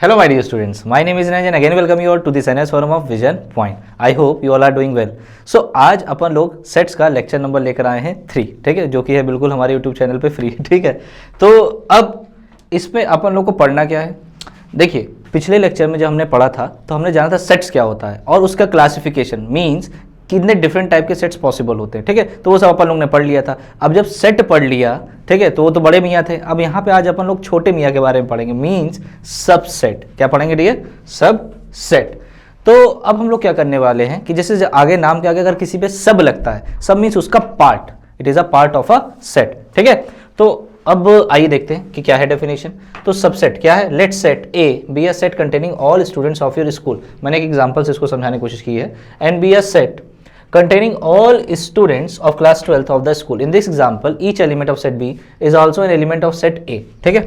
Hello my dear students, my name is Ranjan. Again welcome you all to this NS forum of Vision Point. I hope you all are doing well. So आज अपन लोग sets का lecture number लेकर आए हैं 3, ठीक है, जो कि है बिल्कुल हमारे YouTube चैनल पे फ्री, ठीक है। तो अब इसमें अपन लोग को पढ़ना क्या है, देखिए पिछले लेक्चर में जब हमने पढ़ा था तो हमने जाना था सेट्स क्या होता है और उसका क्लासिफिकेशन मीन्स कितने डिफरेंट टाइप के सेट्स पॉसिबल होते हैं, ठीक है। तो वो सब अपन लोग ने पढ़ लिया था। अब जब सेट पढ़ लिया, ठीक है, तो वो तो बड़े मियाँ थे। अब यहाँ पे आज अपन लोग छोटे मियाँ के बारे में पढ़ेंगे, मीन्स सबसेट। क्या पढ़ेंगे डियर? सबसेट। तो अब हम लोग क्या करने वाले हैं कि जैसे आगे नाम के आगे अगर किसी पे सब लगता है, सब मीन्स उसका part, it is a part of a set, ठीक है। तो अब आइए देखते हैं कि क्या है डेफिनेशन। तो सबसेट क्या है? Let set A be a set containing all students of your school. मैंने एक एग्जांपल से इसको समझाने की कोशिश की है। And B a set containing all students of class 12th of the school. In this example, each element of set B is also an element of set A. ठीक है।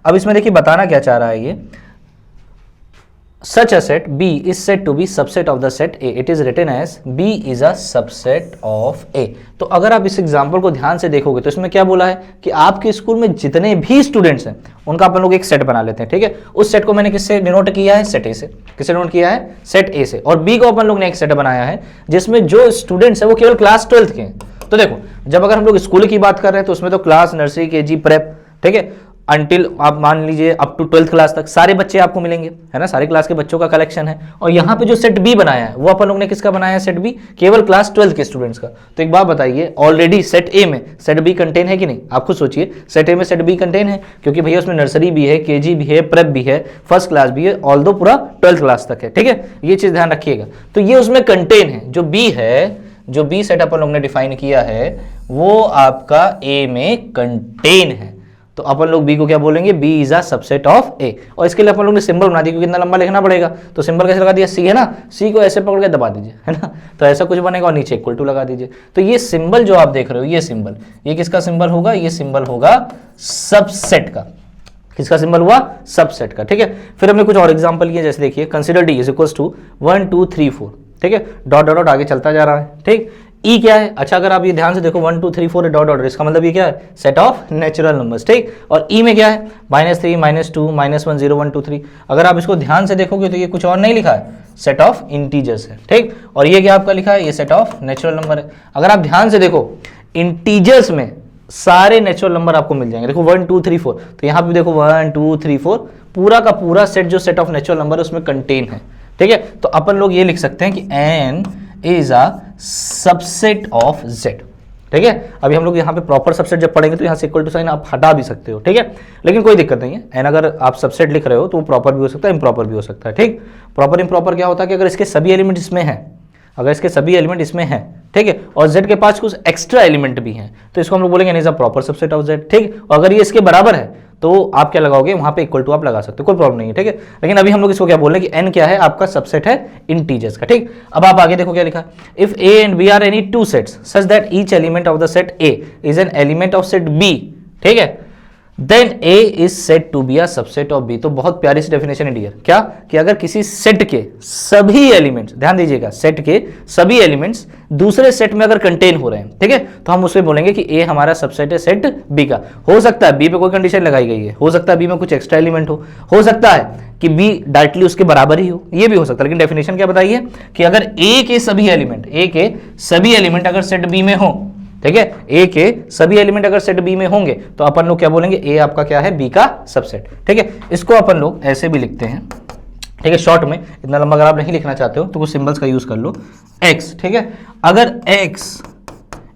अब इसमें देखिए बताना क्या चाह रहा है ये, such a set B is said to be subset of the set A. It is written as B is a subset of A. तो अगर आप इस एग्जाम्पल को ध्यान से देखोगे तो इसमें क्या बोला है कि आपके स्कूल में जितने भी स्टूडेंट्स हैं उनका अपन लोग एक सेट बना लेते हैं, ठीक है। उस सेट को मैंने किससे डिनोट किया है? सेट ए से। किससे डिनोट किया है? सेट ए से। और बी को अपन लोग ने एक सेट बनाया है जिसमें जो स्टूडेंट्स हैं वो केवल क्लास 12th के हैं। तो देखो जब अगर हम लोग स्कूल की बात कर रहे हैं तो उसमें तो क्लास नर्सरी केजी प्रेप, ठीक है, अंटिल आप मान लीजिए अप टू 12th क्लास तक सारे बच्चे आपको मिलेंगे, है ना, सारे क्लास के बच्चों का कलेक्शन है। और यहाँ पे जो सेट बी बनाया है वो अपन लोग ने किसका बनाया है? सेट बी केवल क्लास 12th के स्टूडेंट्स का। तो एक बात बताइए, ऑलरेडी सेट ए में सेट बी कंटेन है कि नहीं? आप खुद सोचिए, सेट ए में सेट बी कंटेन है क्योंकि भैया उसमें नर्सरी भी है, केजी भी है, प्रेप भी है, फर्स्ट क्लास भी है, ऑल्दो पूरा 12th क्लास तक है, ठीक है। ये चीज ध्यान रखिएगा। तो ये उसमें कंटेन है। जो बी है, जो बी सेट अपन लोग ने डिफाइन किया है वो आपका ए में कंटेन है। तो अपन लोग बी को क्या बोलेंगे? B is a subset of A. और इसके लिए अपन लोग ने सिंबल बना दिया क्योंकि इतना लंबा लिखना पड़ेगा। तो सिंबल कैसे लगा दिया? सी है ना, सी को ऐसे पकड़ के दबा दीजिए, है ना, तो ऐसा कुछ बनेगा और नीचे इक्वल टू लगा दीजिए। तो ये सिंबल जो आप देख रहे हो, ये सिंबल, ये किसका सिंबल होगा? ये सिंबल होगा सबसेट का। किसका सिंबल हुआ? सबसेट का, ठीक है। फिर हमने कुछ और एग्जांपल किए, जैसे देखिए consider D is equals to 1 2 3 4, ठीक है, डॉट डॉट आगे चलता जा रहा है, ठीक। ई क्या है? अच्छा अगर आप ये ध्यान से देखो 1 2 3 4 डॉट डॉट, इसका मतलब ये क्या है? सेट ऑफ नेचुरल नंबर्स, ठीक। और ई में क्या है? -3 -2 -1 0 1 2 3। अगर आप इसको ध्यान से देखोगे तो ये कुछ और नहीं लिखा है, सेट ऑफ इंटीजर्स है, ठीक। और ये क्या आपका लिखा है? ये सेट ऑफ नेचुरल नंबर है। अगर आप ध्यान से देखो इंटीजर्स में सारे नेचुरल नंबर आपको मिल जाएंगे। देखो 1 2 3 4, तो यहाँ पे देखो 1 2 3 4 पूरा का पूरा सेट जो सेट ऑफ नेचुरल नंबर है उसमें कंटेन है, ठीक है। तो अपन लोग ये लिख सकते हैं कि N is a subset of Z, ठीक है। अभी हम लोग यहाँ पे प्रॉपर सबसेट जब पढ़ेंगे तो यहाँ से इक्वल टू साइन आप हटा भी सकते हो, ठीक है, लेकिन कोई दिक्कत नहीं है। एन अगर आप सबसेट लिख रहे हो तो वो प्रॉपर भी हो सकता है, इम्प्रॉपर भी हो सकता है, ठीक। प्रॉपर इम्प्रॉपर क्या होता है कि अगर इसके सभी एलिमेंट इसमें हैं, अगर इसके सभी एलिमेंट इसमें हैं, ठीक है, और z के पास कुछ एक्स्ट्रा एलिमेंट भी हैं, तो इसको हम लोग बोलेंगे is a proper subset of z, ठीक। और अगर ये इसके बराबर है तो आप क्या लगाओगे? वहां पे इक्वल टू आप लगा सकते हो, कोई प्रॉब्लम नहीं है, ठीक है। लेकिन अभी हम लोग इसको क्या बोल रहे हैं कि n क्या है? आपका सबसेट है इंटीजर्स का, ठीक। अब आप आगे देखो क्या लिखा, if a and b are any two sets such that each element of the set a is an element of set b, ठीक है, then A is said to be a subset of B। तो बहुत प्यारी सी definition है dear, क्या कि अगर किसी सेट के सभी एलिमेंट्स, ध्यान दीजिएगा, सेट के सभी एलिमेंट्स दूसरे सेट में अगर कंटेन हो रहे हैं, ठीक है, तो हम उसमें बोलेंगे कि A हमारा सबसेट है सेट B का। हो सकता है B पे कोई कंडीशन लगाई गई है, हो सकता है B में कुछ एक्स्ट्रा एलिमेंट हो सकता है कि B डायरेक्टली उसके बराबर ही हो, ये भी हो सकता है। लेकिन डेफिनेशन क्या बताइए कि अगर A के सभी एलिमेंट अगर सेट B में हो, ठीक है, ए के सभी एलिमेंट अगर सेट बी में होंगे तो अपन लोग क्या बोलेंगे? ए आपका क्या है? बी का सबसेट, ठीक है। इसको अपन लोग ऐसे भी लिखते हैं, ठीक है, शॉर्ट में। इतना लंबा अगर आप नहीं लिखना चाहते हो तो कुछ सिंबल्स का यूज कर लो, एक्स, ठीक है। अगर एक्स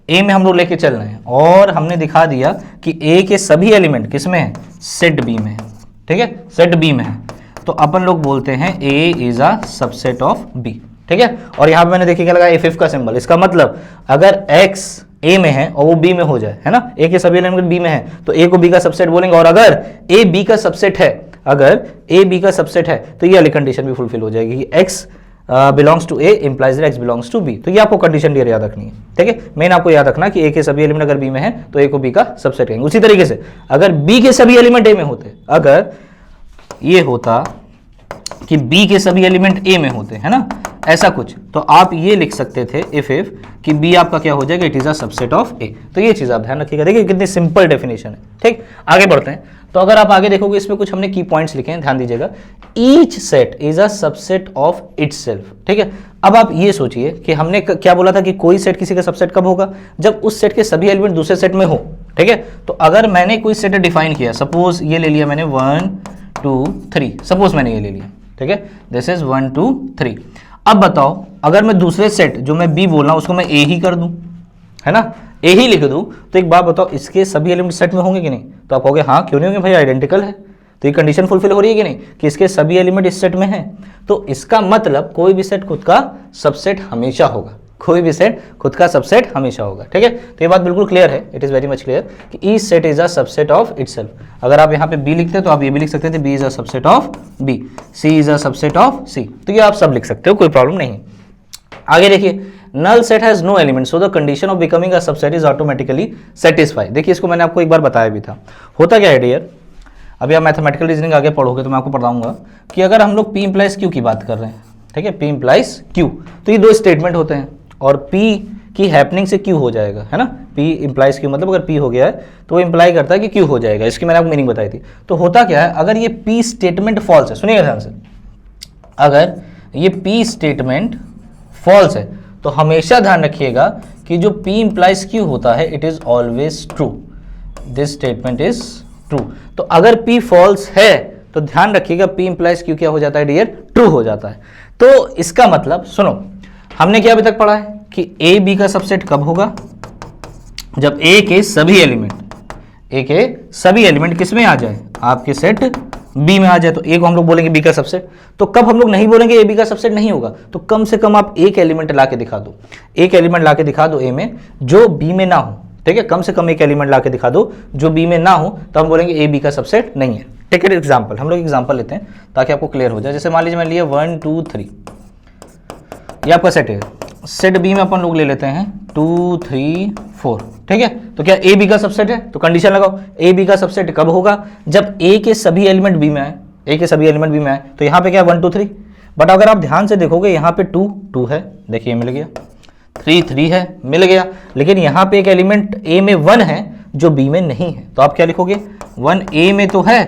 ए में हम लोग लेके चल रहे हैं और हमने दिखा दिया कि ए के सभी एलिमेंट किसमें है? सेट बी में है, ठीक है, सेट बी में है, तो अपन लोग बोलते हैं A is a subset of B, ठीक है। और यहाँ पे मैंने देखिए क्या लगा? एफ का सिंबल। इसका मतलब अगर एक्स ए में है और वो बी में हो जाए, है ना, ए के सभी एलिमेंट बी में है तो ए को बी का सबसेट बोलेंगे। और अगर ए बी का सबसेट है, अगर ए बी का सबसेट है तो ये वाली कंडीशन भी फुलफिल हो जाएगी कि X belongs to A implies X belongs to B. तो ये आपको कंडीशन डियर याद रखनी है, ठीक है। मेन आपको याद रखना कि ए के सभी एलिमेंट अगर बी में है तो ए को बी का सबसेट कहेंगे। उसी तरीके से अगर बी के सभी एलिमेंट ए में होते, अगर ये होता कि बी के सभी एलिमेंट ए में होते, है ना, ऐसा कुछ, तो आप ये लिख सकते थे इफ कि बी आपका क्या हो जाएगा? It is a subset of A. तो ये चीज आप ध्यान रखिएगा। देखिए कितनी सिंपल डेफिनेशन है, ठीक। आगे बढ़ते हैं। तो अगर आप आगे देखोगे इसमें कुछ हमने की पॉइंट्स लिखे हैं, ध्यान दीजिएगा। Each set is a subset of itself, ठीक है। अब आप ये सोचिए कि हमने क्या बोला था कि कोई सेट किसी का सबसेट कब होगा, जब उस सेट के सभी एलिमेंट दूसरे सेट में हो, ठीक है। तो अगर मैंने कोई सेट डिफाइन किया, सपोज ये ले लिया मैंने 1 2 3, सपोज मैंने ये ले लिया, ठीक है, दिस इज 1 2 3। अब बताओ अगर मैं दूसरे सेट जो मैं बी बोल रहा हूं उसको मैं ए ही कर दूं, है ना, ए ही लिख दूं, तो एक बात बताओ इसके सभी एलिमेंट सेट में होंगे कि नहीं? तो आप कहोगे हाँ क्यों नहीं होंगे भाई, आइडेंटिकल है। तो ये कंडीशन फुलफिल हो रही है कि नहीं कि इसके सभी एलिमेंट इस सेट में हैं। तो इसका मतलब कोई भी सेट खुद का सबसेट हमेशा होगा, कोई भी सेट खुद का सबसेट हमेशा होगा, ठीक है। तो ये बात बिल्कुल क्लियर है, it is very much clear कि each set is a subset of itself. अगर आप यहाँ पे बी लिखते तो आप ये भी लिख सकते थे B is a subset of B, C is a subset of C, तो ये आप सब लिख सकते हो, कोई प्रॉब्लम नहीं। आगे देखिए, null set has no element so the condition of becoming a subset is automatically satisfied। देखिए इसको मैंने आपको एक बार बताया भी था। होता क्या है डियर, अभी आप मैथमेटिकल रीजनिंग आगे पढ़ोगे तो मैं आपको बताऊंगा कि अगर हम लोग P implies Q की बात कर रहे हैं, ठीक है, P implies Q, तो ये दो स्टेटमेंट होते हैं और P की हैपनिंग से Q हो जाएगा, है ना। P implies Q मतलब अगर P हो गया है तो वो इंप्लाई करता है कि Q हो जाएगा, इसकी मैंने आपको मीनिंग बताई थी। तो होता क्या है, अगर ये P स्टेटमेंट फॉल्स है, सुनिएगा ध्यान से, अगर ये P स्टेटमेंट फॉल्स है तो हमेशा ध्यान रखिएगा कि जो P implies Q होता है it is always true, this statement is true. तो अगर P फॉल्स है तो ध्यान रखिएगा P implies Q क्या हो जाता है डियर, ट्रू हो जाता है। तो इसका मतलब सुनो, हमने क्या अभी तक पढ़ा है कि A B का सबसेट कब होगा, जब A के सभी एलिमेंट किस में आ जाए, आपके सेट बी में आ जाए। तो ए को हम लोग बोलेंगे बी का सबसेट। तो कब हम लोग नहीं बोलेंगे ए बी का सबसेट नहीं होगा, तो कम से कम आप एक एलिमेंट ला के दिखा दो, एक एलिमेंट ला के दिखा दो ए में जो बी में ना हो, ठीक है, कम से कम एक एलिमेंट ला के दिखा दो जो बी में ना हो, तो हम बोलेंगे ए बी का सबसेट नहीं है। टेक इट एग्जाम्पल, हम लोग एग्जाम्पल लेते हैं ताकि आपको क्लियर हो जाए। जैसे मान लीजिए मैं लिया 1 2 3, ये आपका सेट है, सेट बी में अपन लोग ले लेते हैं 2 3 4, ठीक है। तो क्या ए बी का सबसेट है, तो कंडीशन लगाओ ए बी का सबसेट कब होगा, जब ए के सभी एलिमेंट बी में आए, ए के सभी एलिमेंट बी में आए। तो यहाँ पे क्या 1 2 3, बट अगर आप ध्यान से देखोगे यहाँ पे 2 2 है, देखिए मिल गया, 3 3 है, मिल गया, लेकिन यहाँ पे एक एलिमेंट ए में 1 है जो बी में नहीं है। तो आप क्या लिखोगे, 1 ए में तो है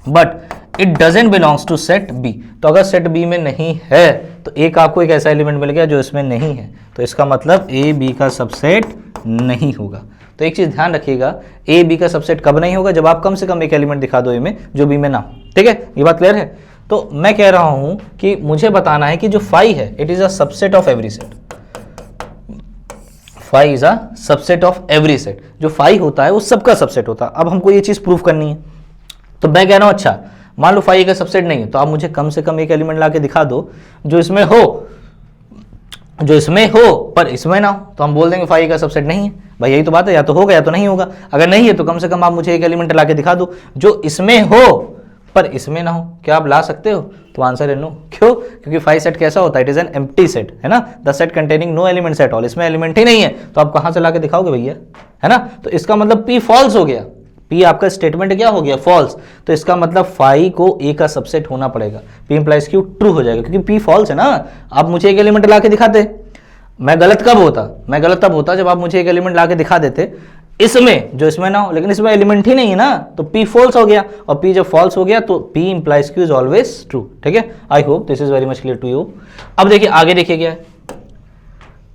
but it doesn't belongs to set B. तो अगर सेट बी में नहीं है तो एक आपको एक ऐसा एलिमेंट मिल गया जो इसमें नहीं है, तो इसका मतलब ए बी का सबसेट नहीं होगा। तो एक चीज ध्यान रखिएगा, ए बी का सबसेट कब नहीं होगा, जब आप कम से कम एक एलिमेंट दिखा दो ए में जो बी में ना हो, ठीक है, ये बात क्लियर है। तो मैं कह रहा हूं कि मुझे बताना है कि जो फाई है it is a subset of every set, phi is a subset of every set. जो फाई होता है वो सबका सबसेट होता है। अब हमको ये चीज प्रूफ करनी है, तो मैं कह रहा हूं अच्छा मान लो फाई का सबसेट नहीं है, तो आप मुझे कम से कम एक एलिमेंट ला के दिखा दो जो इसमें हो पर इसमें ना हो, तो हम बोल देंगे फाई का सबसेट नहीं है। भाई यही तो बात है, या तो होगा या तो नहीं होगा। अगर नहीं है तो कम से कम आप मुझे एक एलिमेंट ला के दिखा दो जो इसमें हो पर इसमें ना हो। क्या आप ला सकते हो? तो आंसर है नो। क्यों? क्योंकि फाई सेट कैसा होता है, it is an empty set, है ना, the set containing no elements at all. इसमें एलिमेंट ही नहीं है तो आप कहां से ला के दिखाओगे भैया, है ना। तो इसका मतलब पी फॉल्स हो गया, पी आपका स्टेटमेंट क्या हो गया, फॉल्स। तो इसका मतलब फाई को ए का सबसेट होना पड़ेगा, पी इंप्लाइज क्यू ट्रू हो जाएगा, क्योंकि पी फॉल्स है ना। आप मुझे एक एलिमेंट ला के दिखाते, मैं गलत कब होता, मैं गलत तब होता जब आप मुझे एक एलिमेंट ला के दिखा देते इसमें जो इसमें ना हो, लेकिन इसमें एलिमेंट ही नहीं है ना, तो P फॉल्स हो गया, और P जब फॉल्स हो गया तो P implies Q is always true. ठीक है, I hope this is very much clear to you. अब देखिए आगे देखिए क्या है,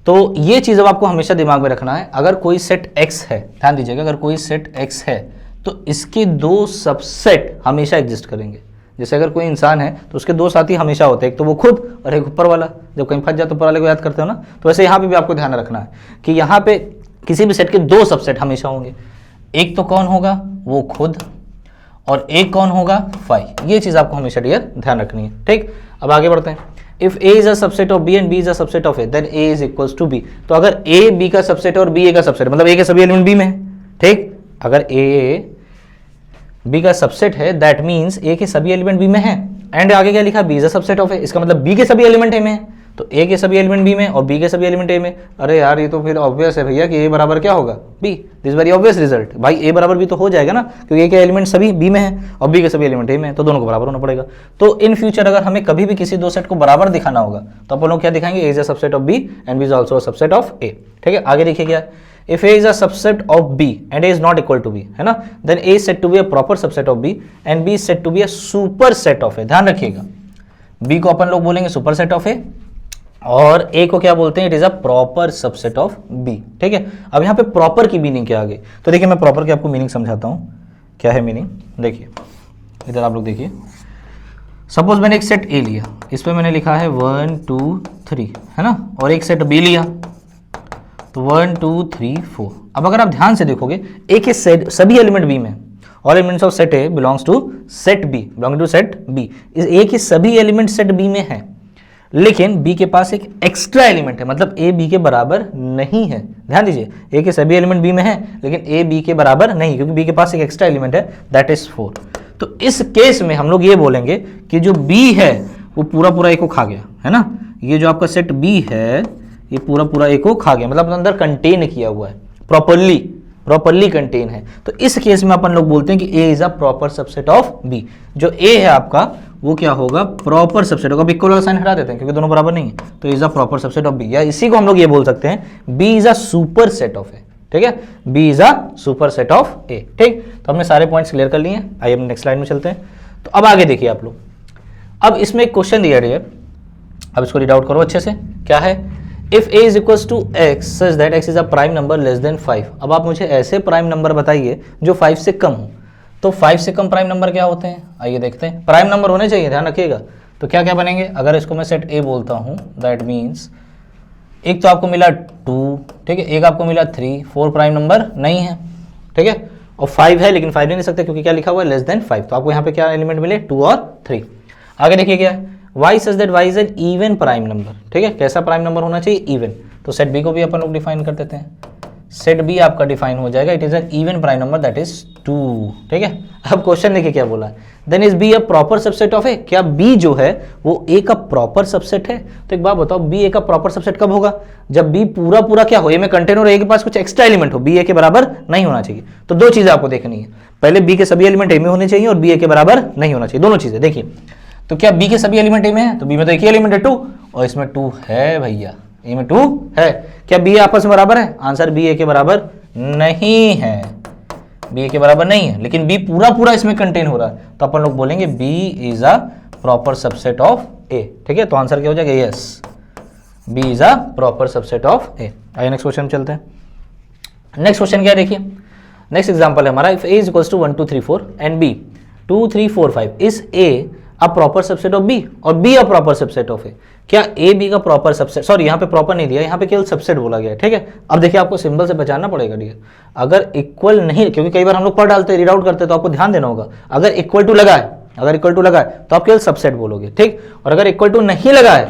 तो ये चीज अब आपको हमेशा दिमाग में रखना है। अगर कोई सेट X है, ध्यान दीजिएगा, अगर कोई सेट X है तो इसके दो सबसेट हमेशा एग्जिस्ट करेंगे। जैसे अगर कोई इंसान है तो उसके दो साथी हमेशा होते हैं, एक तो वो खुद और एक ऊपर वाला। जब कहीं फंस जाए तो ऊपर वाले को याद करते हो ना, तो वैसे यहाँ पे भी आपको ध्यान रखना है कि यहाँ पे किसी भी सेट के दो सबसेट हमेशा होंगे। एक तो कौन होगा, वो खुद, और एक कौन होगा, फाई। ये चीज आपको हमेशा डियर ध्यान रखनी है। ठीक, अब आगे बढ़ते हैं। If A is a subset of B and B is a subset of A, then A is equals to B. तो अगर ए बी का सबसेट और बी ए का सबसेट, मतलब ए के सभी एलिमेंट बी में है, ठीक, अगर ए बी का सबसेट है दैट मीन्स ए के सभी एलिमेंट बी में है। एंड आगे क्या लिखा, B is a subset of A, इसका मतलब बी के सभी एलिमेंट ए में है। तो ए के सभी एलिमेंट बी में और बी के सभी एलिमेंट ए में। अरे यार ये तो फिर ऑब्वियस है भैया कि ए बराबर क्या होगा, B. This very obvious result. भाई ए बराबर बी तो हो जाएगा ना, क्योंकि ए के एलिमेंट सभी बी में है और बी के सभी एलिमेंट ए में है, तो दोनों को बराबर होना पड़ेगा। तो इन फ्यूचर अगर हमें कभी भी किसी दो सेट को बराबर दिखाना होगा तो अपन लोग क्या दिखाएंगे, A is a subset of B and B is also a subset of A. ठीक है, आगे देखिए क्या, if A is a subset of B and A is not equal to B, है ना, then A is said to be a proper subset of B and B is said to be a superset of A. ध्यान रखिएगा, B को अपन लोग बोलेंगे super set of A और ए को क्या बोलते हैं, it is a proper subset of B. ठीक है, अब यहाँ पे प्रॉपर की मीनिंग क्या आ गई, तो देखिए मैं प्रॉपर की आपको मीनिंग समझाता हूँ क्या है मीनिंग। देखिए इधर आप लोग देखिए, सपोज मैंने एक सेट ए लिया, इस पे मैंने लिखा है 1 2 3, है ना, और एक सेट बी लिया तो 1 2 3 4। अब अगर आप ध्यान से देखोगे ए के सेट सभी एलिमेंट बी में, all elements of set A belongs to set B, belong to set B, इस ए के सभी एलिमेंट सेट बी में है, लेकिन बी के पास एक एक्स्ट्रा एलिमेंट है, मतलब ए बी के बराबर नहीं है। ध्यान दीजिए, ए के सभी एलिमेंट बी में है लेकिन ए बी के बराबर नहीं, क्योंकि बी के पास एक एक्स्ट्रा एलिमेंट है, दैट इज 4। तो इस केस में हम लोग ये बोलेंगे कि जो बी है वो पूरा पूरा ए को खा गया, है ना, ये जो आपका सेट बी है ये पूरा पूरा ए को खा गया, मतलब अंदर कंटेन किया हुआ है, प्रॉपरली कंटेन है। तो इस केस में अपन लोग बोलते हैं कि A is a proper subset of B. जो ए है आपका वो क्या होगा, प्रॉपर सबसेट होगा। इक्वल वाला साइन हटा देते हैं क्योंकि दोनों बराबर नहीं है, तो is a proper subset of B, या इसी को हम लोग ये बोल सकते हैं B is a superset of A. ठीक है, B is a superset of A. ठीक, तो हमने सारे पॉइंट्स क्लियर कर लिए हैं। आइए हम नेक्स्ट स्लाइड में चलते हैं। तो अब आगे देखिए आप लोग, अब इसमें एक क्वेश्चन दिया है, अब इसको रीड आउट करो अच्छे से। क्या है, if a is equal to x such that x is a prime number less than 5। अब आप मुझे ऐसे प्राइम नंबर बताइए जो 5 से कम हो। तो 5 से कम प्राइम नंबर क्या होते हैं, आइए देखते हैं। प्राइम नंबर होने चाहिए, ध्यान रखिएगा। तो क्या क्या बनेंगे, अगर इसको मैं सेट a बोलता हूं, दैट मीन्स एक तो आपको मिला 2, ठीक है, एक आपको मिला 3, 4 प्राइम नंबर नहीं है, ठीक है, और 5 है लेकिन 5 नहीं सकते क्योंकि क्या लिखा हुआ है, लेस देन 5। तो आपको यहाँ पे क्या एलिमेंट मिले, 2 और 3। आगे देखिए क्या है, y such that y is an even prime number. ठीक है, कैसा प्राइम नंबर होना चाहिए, इवन। तो सेट b को भी अपन लोग डिफाइन कर देते हैं। सेट b आपका डिफाइन हो जाएगा, it is an even prime number that is 2। ठीक है, अब क्वेश्चन देखिए क्या बोला है, then is b a proper subset of a। क्या b जो है वो a का प्रॉपर सबसेट है। तो एक बात बताओ, b a का प्रॉपर सबसेट कब होगा, जब b पूरा पूरा क्या हो, a में कंटेन और a के पास कुछ एक्स्ट्रा एलिमेंट हो, b a के बराबर नहीं होना चाहिए। तो दो चीजें आपको देखनी है, पहले b के सभी एलिमेंट a में होने चाहिए और b a के बराबर नहीं होना चाहिए, दोनों चीजें देखिए। तो क्या b के सभी एलिमेंट a में है, तो b में तो एक ही एलिमेंट है 2, और इसमें 2 है भैया, a में 2 है। क्या b आपस में बराबर है, आंसर b a के बराबर नहीं है, b a के बराबर नहीं है, लेकिन b पूरा पूरा इसमें कंटेन हो रहा है, तो अपन लोग बोलेंगे b is a proper subset of a। ठीक है, तो आंसर क्या हो जाएगा, yes, b is a proper subset of a। आइए नेक्स्ट क्वेश्चन चलते हैं। नेक्स्ट क्वेश्चन क्या है, देखिए नेक्स्ट एग्जांपल है हमारा, if a is equals to 1 2 3 4 and b 2 3 4 5 is a a proper subset of b और b a proper subset of a। क्या a b का प्रॉपर सबसेट, सॉरी यहाँ पे प्रॉपर नहीं दिया, यहाँ पे केवल सबसेट बोला गया है। ठीक है, अब देखिए आपको सिंबल से पहचानना पड़ेगा डियर, अगर इक्वल नहीं, क्योंकि कई बार हम लोग पढ़ डालते हैं, रीड आउट करते हैं, तो आपको ध्यान देना होगा, अगर इक्वल टू लगा है, अगर इक्वल टू लगा है तो आप केवल सबसेट बोलोगे, ठीक, और अगर इक्वल टू नहीं लगा है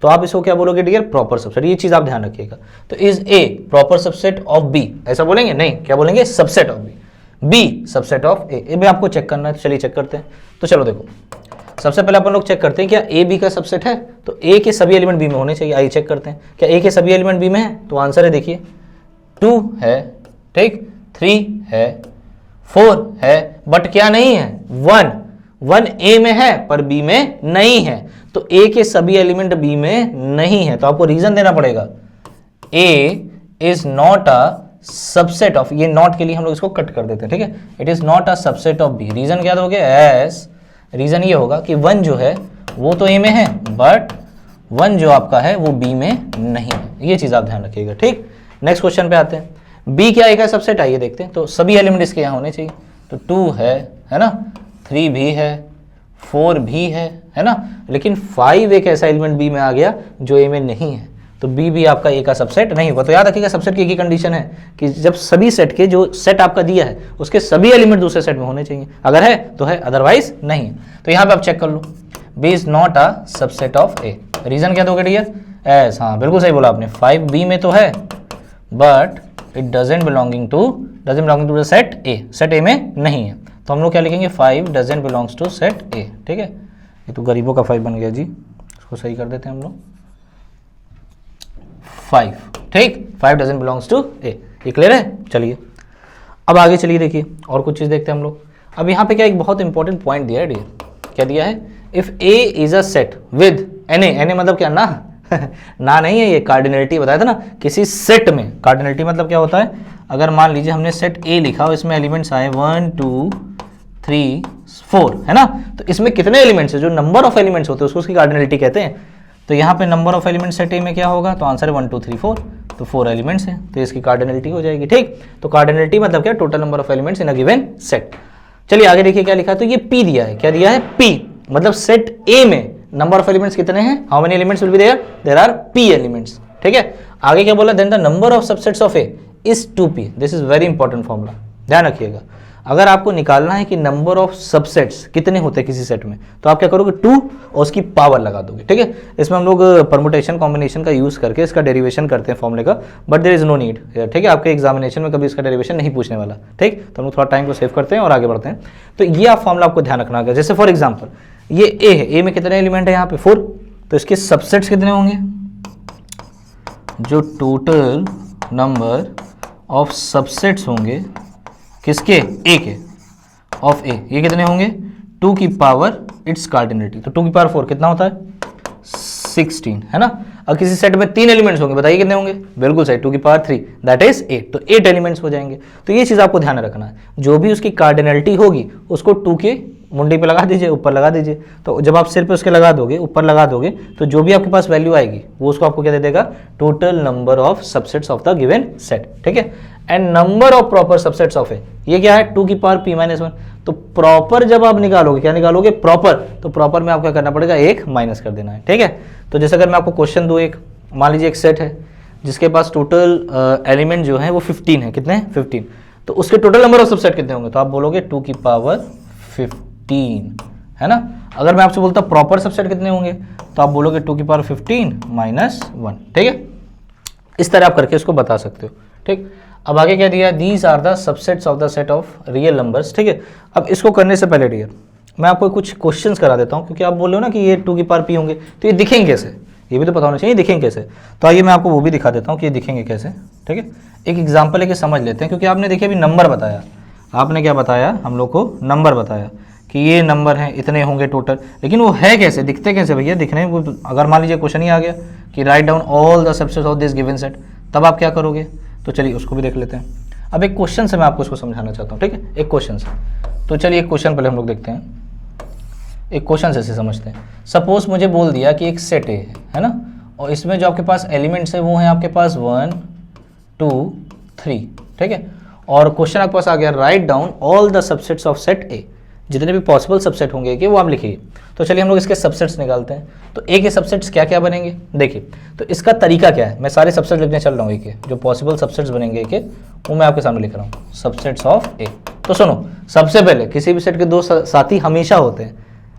तो आप इसको क्या बोलोगे डियर, प्रॉपर सबसेट। ये चीज आप ध्यान रखिएगा। तो is a proper subset of b, ऐसा बोलेंगे नहीं, क्या बोलेंगे, subset of b subset of a। ये भी आपको चेक करना है, चलिए चेक करते हैं। तो चलो देखो, सबसे पहले अपन लोग चेक करते हैं क्या a b का सबसेट है, तो a के सभी एलिमेंट b में होने चाहिए। आइए चेक करते हैं, क्या a के सभी एलिमेंट b में है, तो आंसर है देखिए 2 है, ठीक, 3 है, 4 है, बट क्या नहीं है, 1 a में है पर b में नहीं है। तो a के सभी एलिमेंट b में नहीं है, तो आपको रीजन देना पड़ेगा, a is not a subset of, ये नॉट के लिए हम लोग इसको कट कर देते हैं, ठीक है, it is not a subset of b। Reason क्या दोगे, एस, रीजन ये होगा कि 1 जो है वो तो a में है बट 1 जो आपका है वो b में नहीं है। ये चीज आप ध्यान रखिएगा, ठीक। नेक्स्ट क्वेश्चन पे आते हैं, b क्या एक सबसेट, आइए देखते हैं। तो सभी एलिमेंट इसके यहाँ होने चाहिए, तो 2 है ना, 3 भी है, 4 भी है ना, लेकिन 5 एक ऐसा एलिमेंट b में आ गया जो a में नहीं है, तो b भी आपका a का सबसेट नहीं होगा। तो याद रखिएगा, सबसेट की एक ही कंडीशन है कि जब सभी सेट के, जो सेट आपका दिया है उसके सभी एलिमेंट दूसरे सेट में होने चाहिए, अगर है तो है, अदरवाइज नहीं। तो यहाँ पे आप चेक कर लो, b is not a subset of a। Reason क्या दोगे डियर, एस, हाँ बिल्कुल सही बोला आपने, 5 b में तो है but it doesn't belong to the set a, set a में नहीं है। तो हम लोग क्या लिखेंगे, 5 doesn't belongs to set a। ठीक है, ये तो गरीबों का 5 बन गया जी, इसको सही कर देते हैं हम लोग, 5, ठीक, 5 डजंट बिलोंग्स टू a। ये क्लियर है। चलिए अब आगे चलिए, देखिए और कुछ चीज देखते हैं हम लोग। अब यहाँ पे क्या एक बहुत इंपॉर्टेंट पॉइंट दिया है डियर, क्या दिया है, if a is a set with na मतलब क्या ना, ना नहीं है, ये कार्डिनलिटी बताया था ना किसी सेट में। कार्डिनलिटी मतलब क्या होता है, अगर मान लीजिए हमने सेट ए लिखा और इसमें एलिमेंट्स आए 1 2 3 4, है ना, तो इसमें कितने एलिमेंट्स है, जो नंबर ऑफ एलिमेंट्स होते हैं उसको उसकी कार्डिनलिटी कहते हैं। तो यहाँ पे नंबर ऑफ एलिमेंट्स सेट ए में क्या होगा, तो आंसर है 1 2 3 4, तो 4 एलिमेंट्स हैं, तो इसकी कार्डिनलिटी हो जाएगी। ठीक, तो कार्डिनलिटी मतलब क्या, total number of elements in a given set. चलिए आगे देखिए क्या लिखा है, तो ये P दिया है, क्या दिया है, P, मतलब सेट A में नंबर ऑफ एलिमेंट्स कितने हैं, how many elements will be there, there are P elements. ठीक है, आगे क्या बोला, then the number of subsets of A is 2P। This is very important formula, ध्यान रखिएगा। अगर आपको निकालना है कि नंबर ऑफ सबसेट्स कितने होते हैं किसी सेट में, तो आप क्या करोगे, 2 और उसकी पावर लगा दोगे। ठीक है, इसमें हम लोग परमुटेशन कॉम्बिनेशन का यूज करके इसका डेरिवेशन करते हैं फॉर्मूले का, but there is no need. ठीक है, आपके एग्जामिनेशन में कभी इसका डेरिवेशन नहीं पूछने वाला। ठीक, तो हम लोग थोड़ा टाइम को सेव करते हैं और आगे बढ़ते हैं। तो ये आप फॉर्मूला आपको ध्यान रखना होगा। जैसे फॉर एग्जाम्पल ये ए है, ए में कितने एलिमेंट है यहाँ पे 4, तो इसके सबसेट्स कितने होंगे, जो टोटल नंबर ऑफ सबसेट्स होंगे किसके, ए के, ऑफ ए, ये कितने होंगे, 2 की पावर इट्स कार्डिनलिटी। तो 2 की पावर 4 कितना होता है, 16, है ना। अब किसी सेट में 3 एलिमेंट्स होंगे, बताइए कितने होंगे, बिल्कुल सही, 2 की पावर 3, दैट इज 8, तो 8 एलिमेंट्स हो जाएंगे। तो ये चीज आपको ध्यान रखना है, जो भी उसकी कार्डिनलिटी होगी उसको 2 के मुंडी पे लगा दीजिए, ऊपर लगा दीजिए। तो जब आप सिर पे उसके लगा दोगे, ऊपर लगा दोगे, तो जो भी आपके पास वैल्यू आएगी वो उसको आपको क्या दे देगा, total number of subsets of the given set. ठीक है, and number of proper subsets of A, ये क्या है, 2 की पावर p-1। तो प्रॉपर जब आप निकालोगे, क्या निकालोगे, प्रॉपर, तो प्रॉपर में आपको क्या करना पड़ेगा, एक माइनस कर देना है। ठीक है, तो जैसे अगर मैं आपको क्वेश्चन दूं, एक मान लीजिए एक सेट है जिसके पास टोटल एलिमेंट जो है वो 15 है, कितने हैं, 15, तो उसके टोटल नंबर ऑफ सबसेट कितने होंगे, तो आप बोलोगे 2 की पावर 15, है ना। अगर मैं आपसे बोलता प्रॉपर सबसेट कितने होंगे, तो आप बोलोगे 2 की पावर 15 माइनस 1। ठीक है, इस तरह आप करके इसको बता सकते हो। ठीक, अब आगे क्या दिया, these are the subsets of the set of real numbers. ठीक है, अब इसको करने से पहले डियर मैं आपको कुछ क्वेश्चंस करा देता हूँ, क्योंकि आप बोल रहे हो ना कि ये 2 की पावर p होंगे, तो ये दिखेंगे कैसे, ये भी तो पता होना चाहिए दिखेंगे कैसे। तो आइए मैं आपको वो भी दिखा देता हूँ कि ये दिखेंगे कैसे। ठीक है, एक एग्जाम्पल लेके समझ लेते हैं, क्योंकि आपने देखिए अभी नंबर बताया, आपने क्या बताया, हम लोग को नंबर बताया कि ये नंबर हैं, इतने होंगे टोटल, लेकिन वो है कैसे, दिखते कैसे भैया, दिखने में अगर मान लीजिए क्वेश्चन ही आ गया कि write down all the subsets of this given set, तब आप क्या करोगे, तो चलिए उसको भी देख लेते हैं। अब एक क्वेश्चन से मैं आपको इसको समझाना चाहता हूँ। ठीक है, एक क्वेश्चन से, तो चलिए एक क्वेश्चन पहले हम लोग देखते हैं, एक क्वेश्चन से समझते हैं। सपोज मुझे बोल दिया कि एक सेट है ना, और इसमें जो आपके पास एलिमेंट्स है वो हैं आपके पास 1 2 3। ठीक है, और क्वेश्चन आपके पास आ गया, write down all the subsets of set ए, जितने भी पॉसिबल सबसेट होंगे कि वो आप लिखिए। तो चलिए हम लोग इसके सबसेट्स निकालते हैं। तो ए के सबसेट्स क्या क्या बनेंगे, देखिए, तो इसका तरीका क्या है, मैं सारे सबसेट लिखने चल रहा हूँ, ए के जो पॉसिबल सबसेट्स बनेंगे ए के, वो मैं आपके सामने लिख रहा हूँ, सबसेट्स ऑफ ए। तो सुनो, सबसे पहले किसी भी सेट के 2 साथी हमेशा होते हैं,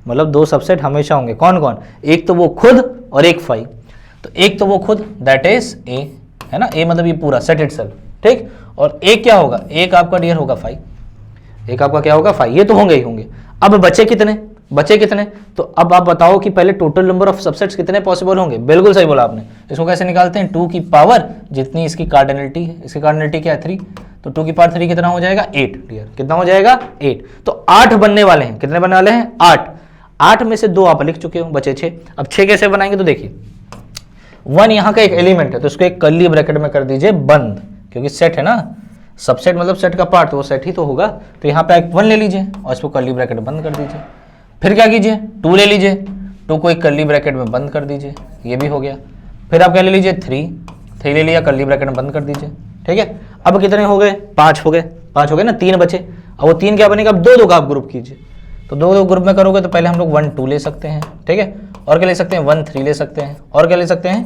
मतलब 2 सबसेट हमेशा होंगे, कौन कौन, एक तो वो खुद और एक 5। तो एक तो वो खुद, दैट इज ए, है ना, ए मतलब ये पूरा सेट इटसेल्फ। ठीक, और एक क्या होगा, एक आपका डियर होगा 5, एक आपका क्या होगा 5, ये तो होंगे ही होंगे। अब बचे कितने, बचे कितने, तो अब आप बताओ कि पहले टोटल नंबर ऑफ सबसेट्स कितने पॉसिबल होंगे, बिल्कुल सही बोला आपने। इसको कैसे निकालते हैं, 2 की पावर जितनी इसकी कार्डिनलिटी है, इसकी कार्डिनलिटी क्या है 3, तो 2 की पावर 3 कितना हो जाएगा 8, डियर कितना हो जाएगा 8। तो 8 बनने वाले हैं, कितने बनने वाले हैं 8, 8 में से 2 आप लिख चुके हो, बचे 6। अब 6 कैसे बनाएंगे, तो देखिए 1 यहाँ का एक एलिमेंट है, तो इसको एक कर्ली ब्रैकेट में कर दीजिए बंद, क्योंकि सेट है ना, सबसेट मतलब सेट का पार्ट, तो वो सेट ही तो होगा। तो यहाँ पे एक 1 ले लीजिए और इसको कर्ली ब्रैकेट बंद कर दीजिए। फिर क्या कीजिए, 2 ले लीजिए, 2 को एक कर्ली ब्रैकेट में बंद कर दीजिए, ये भी हो गया। फिर आप क्या ले लीजिए 3 ले लिया, कर्ली ब्रैकेट में बंद कर दीजिए। ठीक है, अब कितने हो गए, 5 हो गए, 5 हो गए ना, 3 बचे। अब वो 3 क्या बनेगा, अब 2 का आप ग्रुप कीजिए। तो 2 ग्रुप में करोगे तो पहले हम लोग 1 2 ले सकते हैं। ठीक है, और क्या ले सकते हैं 1 3 ले सकते हैं, और क्या ले सकते हैं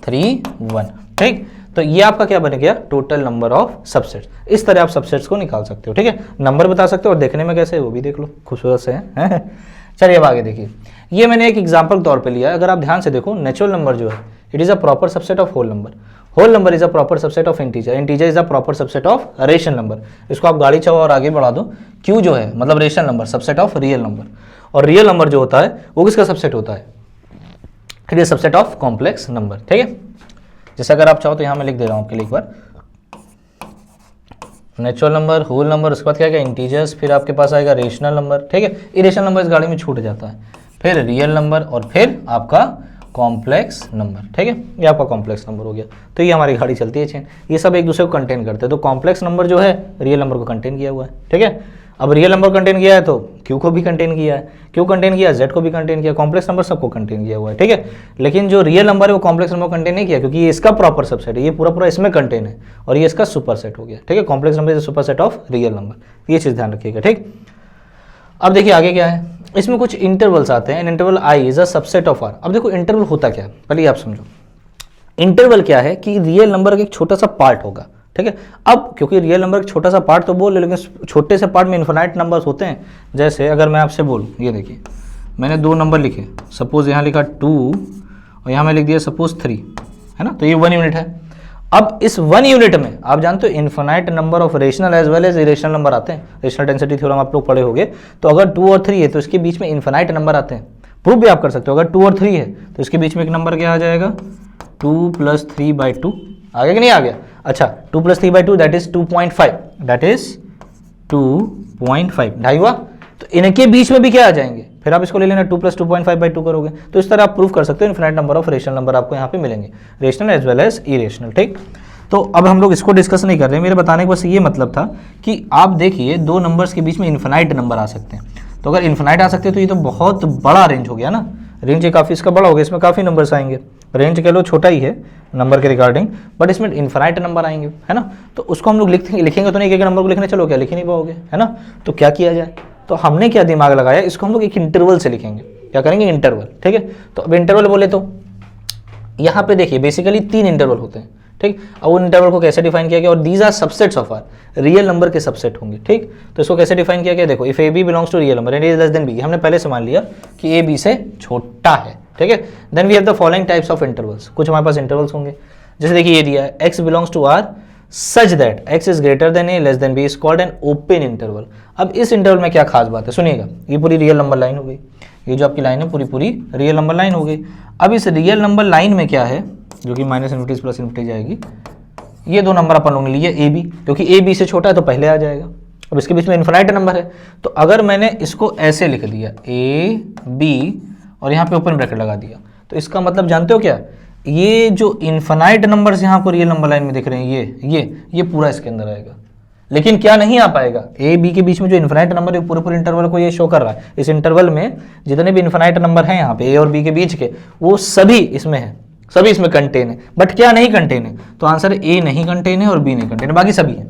3 1। ठीक, तो ये आपका क्या बन गया, टोटल नंबर ऑफ सबसेट्स। इस तरह आप सबसेट्स को निकाल सकते हो। ठीक है, नंबर बता सकते हो और देखने में कैसे है वो भी देख लो, खूबसूरत से है। चलिए अब आगे देखिए, ये मैंने एक एग्जांपल तौर पे लिया है। अगर आप ध्यान से देखो, नेचुरल नंबर जो है it is a proper subset of whole number, whole number is a proper subset of integer, integer is a proper subset of rational number. इसको आप गाड़ी चलाओ और आगे बढ़ा दो, क्यू जो है मतलब rational number, subset of real number. और रियल नंबर जो होता है वो किसका सबसेट होता है, it is subset of complex number. ठीक है, जैसे अगर आप चाहो तो यहाँ मैं लिख दे रहा हूँ आपके लिए एक बार, नेचुरल नंबर, होल नंबर, उसके बाद क्या आएगा इंटीजर्स, फिर आपके पास आएगा रेशनल नंबर। ठीक है, इरेशनल नंबर इस गाड़ी में छूट जाता है, फिर रियल नंबर और फिर आपका कॉम्प्लेक्स नंबर, ठीक है, ये आपका कॉम्प्लेक्स नंबर हो गया। तो ये हमारी गाड़ी चलती है चेन, ये सब एक दूसरे को कंटेन करते हैं। तो कॉम्प्लेक्स नंबर जो है रियल नंबर को कंटेन किया हुआ है, ठीक है। अब रियल नंबर कंटेन किया है तो क्यू को भी कंटेन किया है, क्यू कंटेन किया, जेड को भी कंटेन किया, कॉम्प्लेक्स नंबर सबको कंटेन किया हुआ है, ठीक है। लेकिन जो रियल नंबर है वो कॉम्प्लेक्स नंबर कंटेन नहीं किया, क्योंकि ये इसका प्रॉपर सबसेट है, ये पूरा पूरा इसमें कंटेन है, और ये इसका सुपर सेट हो गया, ठीक है। Complex number is super set of real number, ये चीज़ ध्यान रखिएगा, ठीक। अब देखिए आगे क्या है, इसमें कुछ इंटरवल्स आते हैं। Interval I is a subset of R. अब देखो इंटरवल होता क्या है, पहले आप समझो। इंटरवल क्या है कि रियल नंबर का एक छोटा सा पार्ट होगा, ठीक है। अब क्योंकि रियल नंबर का छोटा सा पार्ट तो बोल, लेकिन छोटे से पार्ट में इन्फिनाइट नंबर्स होते हैं। जैसे अगर मैं आपसे बोलूँ, ये देखिए मैंने 2 नंबर लिखे, सपोज यहाँ लिखा 2 और यहाँ मैं लिख दिया सपोज 3, है ना, तो ये 1 यूनिट है। अब इस 1 यूनिट में आप जानते हो infinite number of rational as well as irrational number आते हैं। रेशनल डेंसिटी थ्योरम आप लोग पढ़े होंगे। तो अगर 2 और 3 है तो इसके बीच में इन्फिनाइट नंबर आते हैं। प्रूफ भी आप कर सकते हो, अगर 2 और 3 है तो इसके बीच में एक नंबर क्या आ जाएगा, 2 + 3/2। आ गया कि नहीं आ गया? अच्छा, 2 + 3/2 दैट इज 2.5, दैट इज 2.5, ढाई हुआ। तो इनके बीच में भी क्या आ जाएंगे, फिर आप इसको ले लेना 2 + 2.5/2 करोगे, तो इस तरह आप प्रूफ कर सकते हो infinite number of rational number आपको यहाँ पे मिलेंगे, rational as well as irrational, ठीक। तो अब हम लोग इसको डिस्कस नहीं कर रहे, मेरे बताने का बस ये मतलब था कि आप देखिए 2 नंबर्स के बीच में इन्फिनाइट नंबर आ सकते हैं। तो अगर इन्फिनाइट आ सकते हैं तो ये तो बहुत बड़ा रेंज हो गया ना, रेंज ये काफ़ी इसका बड़ा हो गया, इसमें काफ़ी नंबर्स आएंगे। रेंज कह लो छोटा ही है नंबर के रिगार्डिंग, बट इसमें इन्फिनाइट नंबर आएंगे, है ना। तो उसको हम लोग लिखेंगे तो नहीं, एक नंबर को लिखने चलो क्या लिख नहीं पाओगे, है ना। तो क्या किया जाए, तो हमने क्या दिमाग लगाया, इसको हम लोग एक इंटरवल से लिखेंगे। क्या करेंगे, इंटरवल, ठीक है। तो अब इंटरवल बोले तो यहाँ पे देखिए बेसिकली 3 इंटरवल होते हैं, ठीक। अब उन इंटरवल को कैसे डिफाइन किया गया, और these are subsets of R, real number के सबसेट होंगे, ठीक। तो इसको कैसे डिफाइन किया गया, देखो if A B belongs to real number and A is less than B, हमने पहले से मान लिया कि ए बी से छोटा है, ठीक है। Then we have the following types of intervals, कुछ हमारे पास इंटरवल्स होंगे। जैसे देखिए ये दिया है x belongs to r such that x is greater than a less than b is called an open interval. अब इस इंटरवल में क्या खास बात है, सुनिएगा, ये पूरी रियल नंबर लाइन हो गई, ये जो आपकी लाइन है पूरी पूरी रियल नंबर लाइन हो गई। अब इस रियल नंबर लाइन में क्या है, जो कि -∞ से +∞ जाएगी, ये 2 नंबर अपन लोगों ने लिए a b, क्योंकि a b से छोटा है तो पहले आ जाएगा। अब इसके बीच में इन्फिनाइट नंबर है, तो अगर मैंने इसको ऐसे लिख दिया a b और यहाँ पे ओपन ब्रैकेट लगा दिया, तो इसका मतलब जानते हो क्या, ये जो इन्फिनाइट नंबर्स यहाँ को रियल नंबर लाइन में दिख रहे हैं, ये पूरा इसके अंदर आएगा। लेकिन क्या नहीं आ पाएगा, ए बी के बीच में जो इन्फिनाइट नंबर है पूरे पूरे इंटरवल को ये शो कर रहा है। इस इंटरवल में जितने भी इन्फिनाइट नंबर हैं यहाँ पे ए और बी के बीच के, वो सभी इसमें है, सभी इसमें कंटेन है। बट क्या नहीं कंटेन है, तो आंसर ए नहीं कंटेन है और बी नहीं कंटेन है, बाकी सभी है,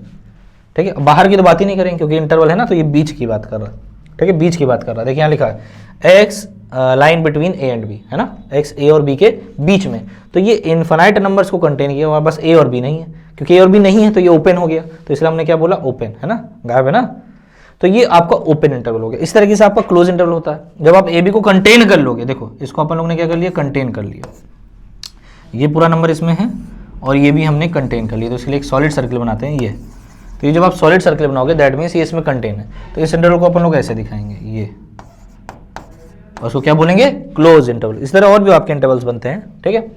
ठीक है। बाहर की तो बात ही नहीं करेंगे क्योंकि इंटरवल है ना, तो ये बीच की बात कर रहा है, ठीक है, बीच की बात कर रहा है। देखिए यहाँ लिखा है X line between A and B, है ना, एक्स ए और बी के बीच में, तो ये इन्फिनाइट नंबर्स को कंटेन किया हुआ, बस ए और बी नहीं है, क्योंकि ए और बी नहीं है तो ये ओपन हो गया, तो इसलिए हमने क्या बोला, ओपन, है ना, गायब है ना। तो ये आपका ओपन इंटरवल हो गया। इस तरीके से आपका क्लोज इंटरवल होता है जब आप ए बी को कंटेन कर लोगे। देखो इसको अपन लोग ने क्या कर लिया, कंटेन कर लिया, ये पूरा नंबर इसमें है और ये भी हमने कंटेन कर लिया, तो इसके लिए एक सॉलिड सर्किल बनाते हैं ये। तो ये जब आप सॉलिड सर्किल बनाओगे दैट मीन्स ये इसमें कंटेन है, तो इस इंटरवल को अपन लोग ऐसे दिखाएंगे, ये, और उसको क्या बोलेंगे, क्लोज इंटरवल। इस तरह और भी आपके इंटरवल्स बनते हैं, ठीक है।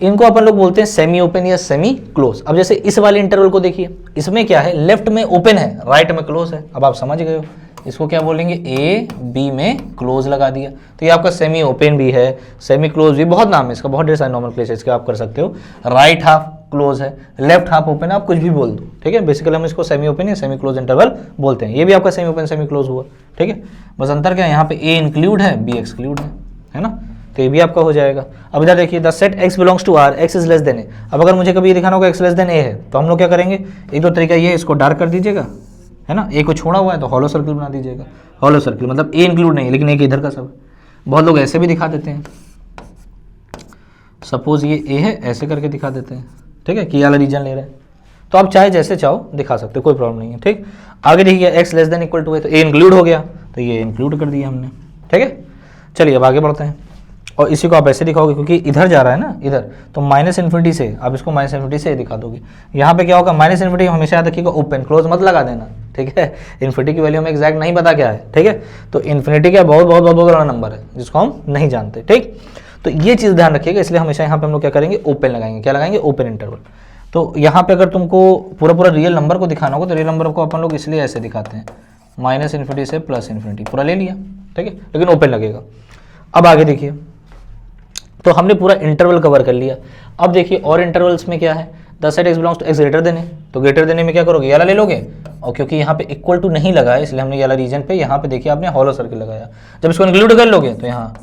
इनको अपन लोग बोलते हैं सेमी ओपन या सेमी क्लोज। अब जैसे इस वाले इंटरवल को देखिए, इसमें क्या है, लेफ्ट में ओपन है, राइट में क्लोज है। अब आप समझ गए हो, इसको क्या बोलेंगे, ए बी में क्लोज लगा दिया, तो ये आपका सेमी ओपन भी है, सेमी क्लोज भी, बहुत नाम है इसका, बहुत ढेर सारे नॉमेनक्लेचर इसके आप कर सकते हो। राइट हाफ क्लोज है, लेफ्ट हाफ ओपन है, आप कुछ भी बोल दो, ठीक है। बेसिकली हम इसको सेमी ओपन या सेमी क्लोज इंटरवल बोलते हैं। ये भी आपका सेमी ओपन सेमी क्लोज हुआ, ठीक है। बस अंतर क्या है, यहाँ पे ए इंक्लूड है, बी एक्सक्लूड है ना, तो ये भी आपका हो जाएगा। अब इधर देखिए, the set x belongs to r, x is less than A. अब अगर मुझे कभी ये दिखाना होगा x लेस देन ए है, तो हम लोग क्या करेंगे, एक दो तरीका ये, इसको डार्क कर दीजिएगा, है ना, ए को छोड़ा हुआ है तो हॉलो सर्किल बना दीजिएगा। हॉलो सर्किल मतलब ए इंक्लूड नहीं, लेकिन एक इधर का सब। बहुत लोग ऐसे भी दिखा देते हैं, सपोज ये ए है, ऐसे करके दिखा देते हैं, ठीक है, कि वाला रीजन ले रहे हैं, तो आप चाहे जैसे चाहो दिखा सकते हो, कोई प्रॉब्लम नहीं है, ठीक। आगे देखिए x less than equal to है, तो ए इंक्लूड हो गया, तो ये इंक्लूड कर दिया हमने, ठीक है। चलिए अब आगे बढ़ते हैं, और इसी को आप ऐसे दिखाओगे क्योंकि इधर जा रहा है ना, इधर, तो -∞ से आप इसको -∞ से दिखा दोगे। यहाँ पे क्या होगा, -∞ हमेशा याद रखिएगा, ओपन, क्लोज मत लगा देना, ठीक है। इन्फिनिटी की वैल्यू हमें एग्जैक्ट नहीं पता क्या है, ठीक है। तो इन्फिनिटी क्या बहुत बहुत बहुत बहुत बड़ा नंबर है जिसको हम नहीं जानते, ठीक। तो ये चीज़ ध्यान रखिएगा, इसलिए हमेशा यहाँ पे हम लोग क्या करेंगे, ओपन लगाएंगे, क्या लगाएंगे, ओपन इंटरवल। तो यहाँ पे अगर तुमको पूरा पूरा रियल नंबर को दिखाना होगा तो रियल नंबर को अपन लोग इसलिए ऐसे दिखाते हैं, -∞ से +∞, पूरा ले लिया, ठीक है, लेकिन ओपन लगेगा। अब आगे देखिए, तो हमने पूरा इंटरवल कवर कर लिया। अब देखिए और इंटरवल्स में क्या है, the set X belongs to X greater than A, तो ग्रेटर देन ए में क्या करोगे, ये वाला ले लोगे, और क्योंकि यहाँ पे इक्वल टू नहीं लगा है इसलिए हमने ये वाला रीजन पे यहाँ पे देखिए आपने हॉलो सर्किल लगाया। जब इसको इंक्लूड कर लोगे तो यहाँ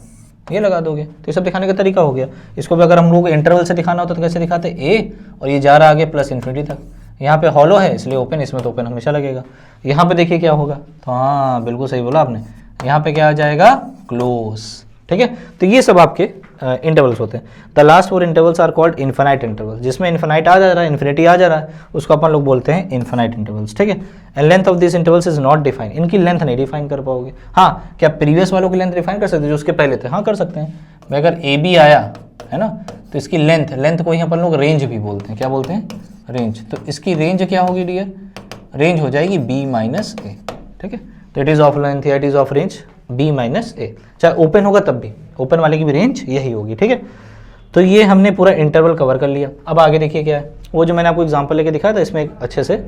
ये लगा दोगे, तो ये सब दिखाने का तरीका हो गया। इसको भी अगर हम लोग इंटरवल से दिखाना होता तो कैसे दिखाते, ए और ये जा रहा आगे प्लस इन्फिनिटी तक, यहाँ पे हॉलो है इसलिए ओपन, इसमें तो ओपन हमेशा लगेगा। यहाँ पे देखिए क्या होगा, तो हाँ बिल्कुल सही बोला आपने, यहाँ पे क्या आ जाएगा, क्लोज। ठीक है, तो ये सब आपके इंटरवल्स होते हैं। The last 4 intervals are called infinite intervals, जिसमें इन्फिनाइट आ जा रहा है, इन्फिनिटी आ जा रहा है, उसको अपन लोग बोलते हैं इन्फिनाइट इंटरवल्स। ठीक है, and length of this intervals is not define, इनकी लेंथ नहीं डिफाइन कर पाओगे। हाँ, क्या प्रीवियस वालों की लेंथ डिफाइन कर सकते हैं जो उसके पहले थे, हाँ कर सकते हैं। मैं अगर ए बी आया है ना, तो इसकी लेंथ को ही अपन लोग रेंज भी बोलते हैं, क्या बोलते हैं, रेंज। तो इसकी रेंज क्या होगी डियर, रेंज हो जाएगी b माइनस ए। ठीक है, तो इट इज ऑफ लेंथ या it is of range b minus A, चाहे ओपन होगा तब भी, ओपन वाले की भी रेंज यही होगी। ठीक है, तो ये हमने पूरा इंटरवल कवर कर लिया। अब आगे देखिए क्या है, वो जो मैंने आपको एग्जांपल लेके दिखाया था इसमें अच्छे से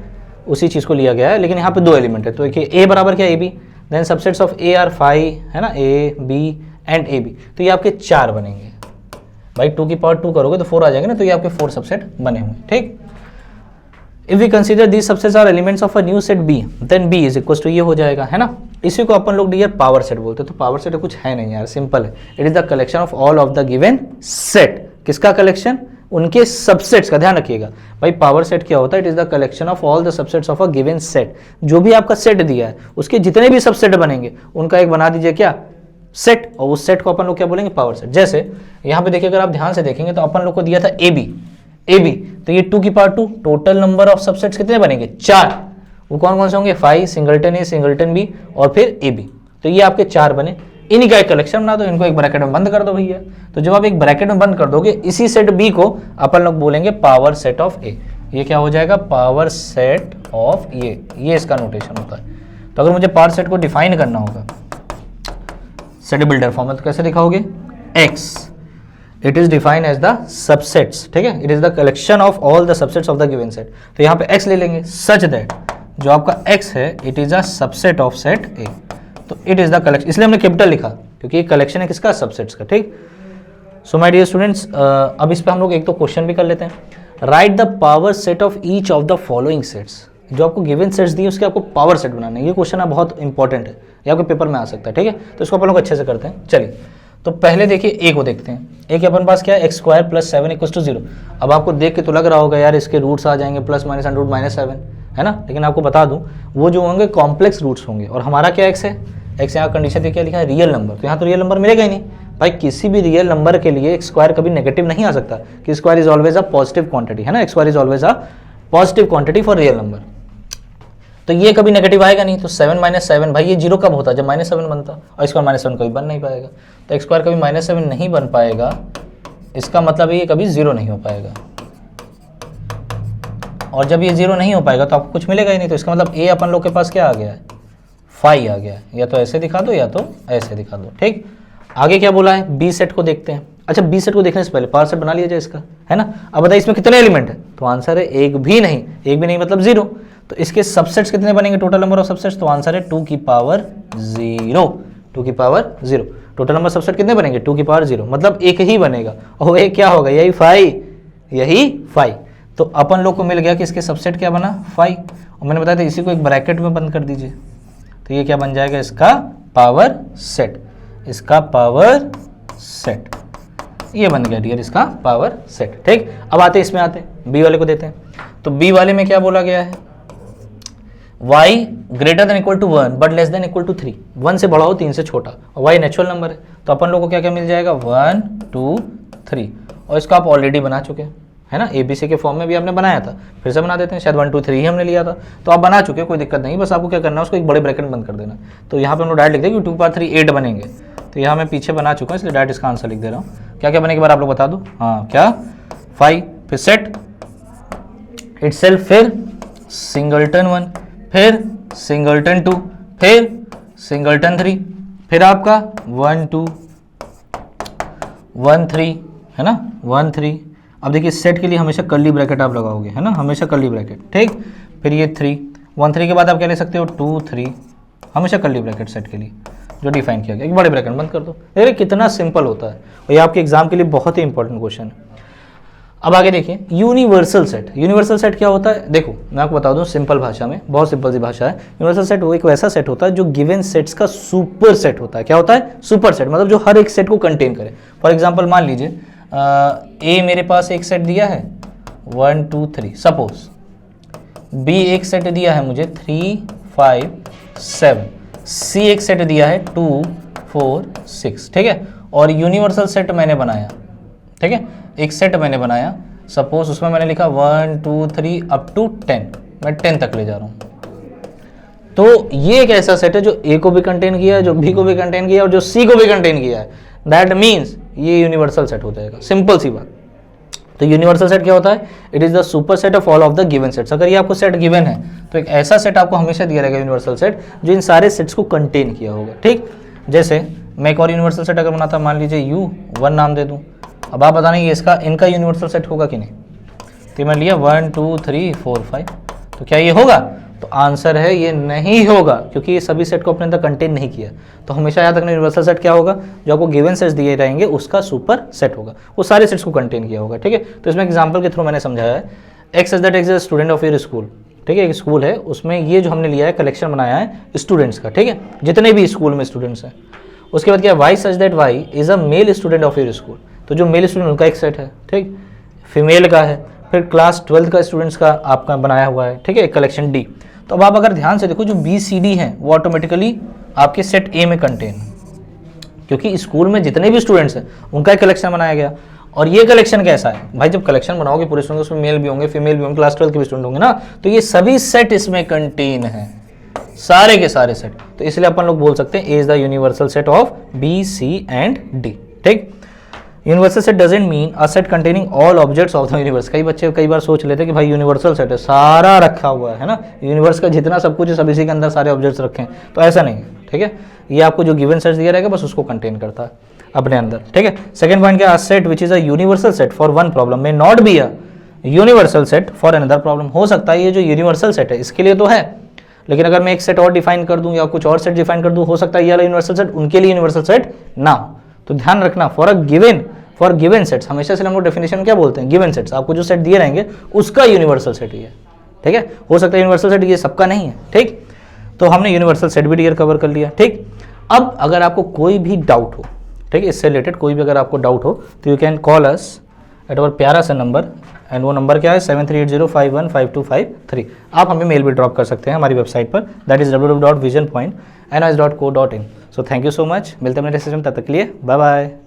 उसी चीज़ को लिया गया है, लेकिन यहाँ पे 2 एलिमेंट है। तो देखिए a बराबर क्या, A B, then subsets of a are 5 है ना, a b and a b, तो ये आपके 4 बनेंगे भाई। 2 की पावर 2 करोगे तो 4 आ जाएंगे ना, तो ये आपके 4 सबसेट बने हुए। ठीक, if we consider these subsets are elements of a new set b, then b is equal to ये हो जाएगा, है ना। इसी को अपन लोग डियर पावर सेट बोलते हैं। तो पावर सेट कुछ है नहीं यार, सिंपल है, it is the collection of all of the given set. किसका कलेक्शन, उनके सबसेट्स का, ध्यान रखिएगा भाई। पावर सेट क्या होता है, it is the collection of all the subsets of a given set. जो भी आपका सेट दिया है उसके जितने भी सबसेट बनेंगे उनका एक बना दीजिए क्या, सेट, और उस सेट को अपन लोग क्या बोलेंगे, पावर सेट। जैसे यहाँ पे देखिए, अगर आप ध्यान से देखेंगे तो अपन लोग को दिया था ए बी, तो ये 2 की power 2, total number of subsets कितने बनेंगे, 4। वो कौन कौन से होंगे, 5 सिंगलटन ए, सिंगलटन बी और फिर ए बी, तो ये आपके 4 बने। इन्हीं का एक कलेक्शन बना दो, इनको एक ब्रैकेट में बंद कर दो भैया। तो जब आप एक ब्रैकेट में बंद कर दोगे, इसी सेट बी को अपन लोग बोलेंगे पावर सेट ऑफ ए। ये क्या हो जाएगा, पावर सेट ऑफ ये इसका नोटेशन होता है। तो अगर मुझे पावर सेट को डिफाइन करना होगा सेट बिल्डर फॉर्म में, तो कैसे दिखाओगे, X, it is defined as the subsets. ठीक है, it is the collection of all the subsets of the given set. तो यहाँ पे x ले लेंगे, सच दैट जो आपका x है it is a subset of set A। तो इट इज द कलेक्शन, इसलिए हमने कैपिटल लिखा क्योंकि ये कलेक्शन है किसका, सबसेट्स का। ठीक, सो माय डियर स्टूडेंट्स, अब इस पे हम लोग एक तो क्वेश्चन भी कर लेते हैं। Right the power set of each of the following sets. जो आपको गिवन सेट्स दिए उसके आपको पावर सेट बनाना है। ये क्वेश्चन है बहुत इंपॉर्टेंट है, ये आपके पेपर में आ सकता है। ठीक है, तो इसको अपन लोग अच्छे से करते हैं। चलिए, तो पहले देखिए ए को देखते हैं। ए के अपन पास क्या है, X square plus 7 equal to 0। अब आपको देख के तो लग रहा होगा यार इसके रूट्स आ जाएंगे plus minus under root minus 7, है ना। लेकिन आपको बता दूं वो जो होंगे कॉम्प्लेक्स रूट्स होंगे, और हमारा क्या एक्स है, एक्स यहाँ कंडीशन देखिए क्या लिखा है, रियल नंबर। तो यहाँ तो रियल नंबर मिलेगा ही नहीं भाई। किसी भी रियल नंबर के लिए एक्स स्क्वायर कभी नेगेटिव नहीं आ सकता, कि square is always a positive quantity, है ना। X square is always a positive quantity for real number. तो ये कभी नेगेटिव आएगा नहीं। तो 7 माइनस 7 भाई ये 0 कब होता, जब माइनस 7 बनता, और स्क्वायर माइनस 7 कभी बन नहीं पाएगा। तो एक्स स्क्वायर कभी माइनस 7 नहीं बन पाएगा, इसका मतलब ये कभी 0 नहीं हो पाएगा। और जब ये 0 नहीं हो पाएगा तो आपको कुछ मिलेगा ही नहीं। तो इसका मतलब ए अपन लोग के पास क्या आ गया है, 5 आ गया है। या तो ऐसे दिखा दो या तो ऐसे दिखा दो। ठीक, आगे क्या बोला है, बी सेट को देखते हैं। अच्छा, बी सेट को देखने से पहले पावर सेट बना लिया जाए इसका, है ना। अब बताइए इसमें कितने एलिमेंट है, तो आंसर है एक भी नहीं मतलब 0। तो इसके सबसेट्स कितने बनेंगे, टोटल नंबर ऑफ सबसेट्स, तो आंसर है 2 की पावर 0। 2 की पावर 0 टोटल नंबर सबसेट कितने बनेंगे, 2 की पावर 0, मतलब एक ही बनेगा। और एक क्या होगा, यही 5। तो अपन लोग को मिल गया कि इसके सबसेट क्या बना, 5। और मैंने बताया था इसी को एक ब्रैकेट में बंद कर दीजिए, तो ये क्या बन जाएगा, इसका पावर सेट। इसका पावर सेट ये बन गया डियर, इसका पावर सेट। ठीक, अब आते इसमें आते हैं बी वाले को देते हैं। तो बी वाले में क्या बोला गया है, y greater than equal to 1 but less than equal to 3। 1 से बड़ा हो 3 से छोटा, और y नेचुरल नंबर है। तो अपन लोगों को क्या क्या मिल जाएगा, 1 2 3। और इसको आप ऑलरेडी बना चुके हैं, है ना। ABC के फॉर्म में भी आपने बनाया था, फिर से बना देते हैं। शायद 1 2 3 ही हमने लिया था, तो आप बना चुके हैं, कोई दिक्कत नहीं। बस आपको क्या करना है, उसको एक बड़े ब्रैकेट में बंद कर देना। तो यहाँ पे हम लोग डायरेक्ट लिख देंगे 2 पावर 3 8 बनेंगे। तो यहाँ मैं पीछे बना चुका हूँ, इसलिए डायरेक्ट इसका आंसर लिख दे रहा हूँ। क्या क्या बनेगा बार आप लोग बता दो, हाँ क्या, 5, फिर सेट इटसेल्फ, फिर सिंगलटन 1, फिर सिंगलटन 2, फिर सिंगलटन 3, फिर आपका 1 2 1 3, है ना, 1 3। अब देखिए सेट के लिए हमेशा कर्ली ब्रैकेट आप लगाओगे, है ना, हमेशा कर्ली ब्रैकेट। ठीक, फिर ये 3 1 3 के बाद आप क्या ले सकते हो, 2 3, हमेशा कर्ली ब्रैकेट सेट के लिए। जो डिफाइन किया गया, एक बड़े ब्रैकेट बंद कर दो। देखिए कितना सिंपल होता है, और ये आपके एग्जाम के लिए बहुत ही इंपॉर्टेंट क्वेश्चन है। अब आगे देखिए यूनिवर्सल सेट। यूनिवर्सल सेट क्या होता है, देखो मैं आपको बता दूं सिंपल भाषा में, बहुत सिंपल सी भाषा है। यूनिवर्सल सेट वो एक वैसा सेट होता है जो गिवन सेट्स का सुपर सेट होता है। क्या होता है? सुपर सेट, मतलब जो हर एक सेट को कंटेन करे। फॉर एग्जांपल मान लीजिए ए मेरे पास एक सेट दिया है 1 2 3, सपोज बी एक सेट दिया है मुझे 3 5 7, सी एक सेट दिया है 2 4 6, ठीक है। और यूनिवर्सल सेट मैंने बनाया, ठीक है, एक सेट मैंने बनाया, सपोज उसमें मैंने लिखा 1 2 3 अप टू 10, मैं 10 तक ले जा रहा हूं। तो ये एक ऐसा सेट है जो ए को भी कंटेन किया है, जो बी को भी कंटेन किया है, और जो सी को भी कंटेन किया है। दैट मीन्स ये यूनिवर्सल सेट हो जाएगा, सिंपल सी बात। तो यूनिवर्सल सेट क्या होता है? It is the super set of all of the given sets. अगर ये आपको सेट गिवन है तो एक ऐसा सेट आपको हमेशा दिया रहेगा यूनिवर्सल सेट जो इन सारे सेट्स को कंटेन किया होगा, ठीक। जैसे मैं एक और यूनिवर्सल सेट अगर बनाता, मान लीजिए U1 नाम दे दूं। अब आप बताना इसका इनका यूनिवर्सल सेट होगा कि नहीं। तो मैं लिया 1 2 3 4 5, तो क्या ये होगा? तो आंसर है ये नहीं होगा, क्योंकि ये सभी सेट को अपने अंदर कंटेन नहीं किया। तो हमेशा याद रखना यूनिवर्सल सेट क्या होगा? जो आपको गिवन सेट्स दिए रहेंगे उसका सुपर सेट होगा, वो सारे सेट्स को कंटेन किया होगा, ठीक है। तो इसमें एग्जांपल के थ्रू मैंने समझाया है। X is that x is student of your school, ठीक है। एक स्कूल है, उसमें ये जो हमने लिया है कलेक्शन बनाया है स्टूडेंट्स का, ठीक है, जितने भी स्कूल में स्टूडेंट्स हैं। उसके बाद क्या, Y such that Y is a male student of your school, तो जो मेल स्टूडेंट उनका एक सेट है, ठीक। फीमेल का है, फिर क्लास 12 का स्टूडेंट्स का आपका बनाया हुआ है, ठीक है, एक कलेक्शन डी। तो अब आप अगर ध्यान से देखो, जो बी सी डी है वो ऑटोमेटिकली आपके सेट ए में कंटेन, क्योंकि स्कूल में जितने भी स्टूडेंट्स हैं उनका एक कलेक्शन बनाया गया। और ये कलेक्शन कैसा है भाई? जब कलेक्शन बनाओगे पूरे स्टूडेंट, उसमें मेल भी होंगे, फीमेल भी होंगे, क्लास 12 के भी स्टूडेंट होंगे ना, तो ये सभी सेट इसमें कंटेन है, सारे के सारे सेट। तो इसलिए अपन लोग बोल सकते हैं A is the universal set of B C and D, ठीक। Universal set doesn't mean a set containing all objects of the universe. कई बच्चे कई बार सोच लेते हैं कि भाई यूनिवर्सल सेट है, सारा रखा हुआ है ना, यूनिवर्स का जितना सब कुछ है सब इसी के अंदर सारे ऑब्जेक्ट्स रखे हैं, तो ऐसा नहीं है, ठीक है। ये आपको जो गिवन सेट दिया रहेगा बस उसको कंटेन करता है अपने अंदर, ठीक है। सेकंड पॉइंट क्या, set which is a universal set for one problem may not be a universal set for another problem. हो सकता है ये जो यूनिवर्सल सेट है इसके लिए तो है, लेकिन अगर मैं एक सेट और डिफाइन कर दूं या कुछ और सेट डिफाइन कर दूं, हो सकता है ये वाला यूनिवर्सल सेट उनके लिए यूनिवर्सल सेट ना हो। तो ध्यान रखना, फॉर गिवन सेट्स, हमेशा से हम लोग डेफिनेशन क्या बोलते हैं, गिवन सेट्स, आपको जो सेट दिए रहेंगे उसका यूनिवर्सल सेट ही है, ठीक है। हो सकता है यूनिवर्सल सेट ये सबका नहीं है, ठीक। तो हमने यूनिवर्सल सेट भी क्लियर कवर कर लिया, ठीक। अब अगर आपको कोई भी डाउट हो, ठीक है, इससे रिलेटेड कोई भी अगर आपको डाउट हो तो you can call us at our प्यारा सा नंबर, एंड वो नंबर क्या है 7380515253। आप हमें मेल भी ड्रॉप कर सकते हैं हमारी वेबसाइट पर, that is www.visionpointnyc.co.in। So thank you so much, मिलते हैं नेक्स्ट सेशन, तब तक के लिए बाय बाय।